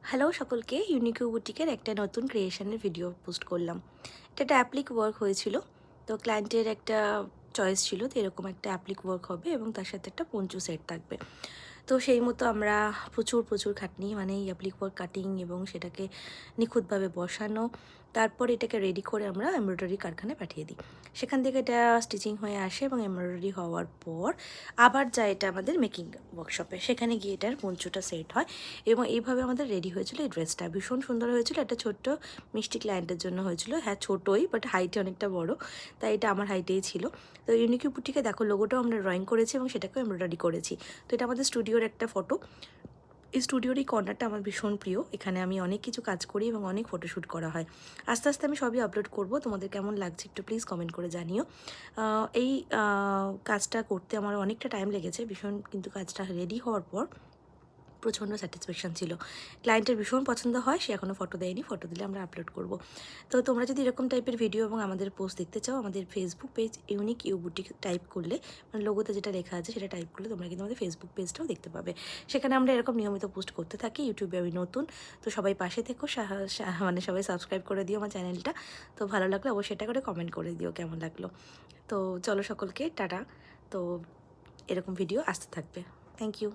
Hello সকলকে, ইউনিকিউ বুটিকের একটা নতুন ক্রিয়েশনের ভিডিও পোস্ট করলাম। এটা একটা অ্যাপ্লিক ওয়ার্ক হয়েছিল। তো ক্লায়েন্টের একটা চয়েস ছিল, তো এরকম একটা অ্যাপ্লিক ওয়ার্ক হবে এবং তার সাথে একটা পঞ্চু সেট থাকবে। তো সেই মতো আমরা প্রচুর খাটনি, মানে এই অ্যাপ্লিক ওয়ার্ক কাটিং এবং সেটাকে নিখুঁতভাবে বসানো, তারপর এটাকে রেডি করে আমরা এমব্রয়ডারি কারখানায় পাঠিয়ে দিই। সেখান থেকে এটা স্টিচিং হয়ে আসে এবং এমব্রয়ডারি হওয়ার পর আবার যায় এটা আমাদের মেকিং ওয়ার্কশপে, সেখানে গিয়ে এটার পঞ্চুটা সেট হয় এবং এইভাবে আমাদের রেডি হয়েছিল। এই ড্রেসটা ভীষণ সুন্দর হয়েছিল। একটা ছোট্ট মিষ্টি ক্লায়েন্টের জন্য হয়েছিল। হ্যাঁ, ছোটোই, বাট হাইটে অনেকটা বড়, তাই এটা আমার হাইটেই ছিল। তো ইউনিকিউ বুটিকে দেখো, লোগোটাও আমরা ড্রয়িং করেছি এবং সেটাকেও এমব্রয়ডারি করেছি। তো এটা আমাদের স্টুডিওর একটা ফটো। এই স্টুডিওর এই কর্নারটা আমার ভীষণ প্রিয়। এখানে আমি অনেক কিছু কাজ করি এবং অনেক ফটোশ্যুট করা হয়। আস্তে আস্তে আমি সবই আপলোড করব। তোমাদের কেমন লাগছে একটু প্লিজ কমেন্ট করে জানিও। এই কাজটা করতে আমার অনেকটা টাইম লেগেছে ভীষণ, কিন্তু কাজটা রেডি হওয়ার পর প্রচণ্ড স্যাটিসফ্যাকশান ছিল। ক্লায়েন্টের ভীষণ পছন্দ হয়। সে এখনও ফটো দেয়নি, ফটো দিলে আমরা আপলোড করব। তো তোমরা যদি এরকম টাইপের ভিডিও এবং আমাদের পোস্ট দেখতে চাও, আমাদের ফেসবুক পেজ ইউনিকিউ বুটিক টাইপ করলে, মানে লোগোতে যেটা লেখা আছে সেটা টাইপ করলে তোমরা কিন্তু আমাদের ফেসবুক পেজটাও দেখতে পাবে। সেখানে আমরা এরকম নিয়মিত পোস্ট করতে থাকি। ইউটিউবে আমি নতুন, তো সবাই পাশে থেকো, মানে সবাই সাবস্ক্রাইব করে দিও আমার চ্যানেলটা। তো ভালো লাগলে অবশ্যই এটা করে কমেন্ট করে দিও কেমন লাগলো। তো চলো সকলকে টাটা। তো এরকম ভিডিও আসতে থাকবে। Thank you.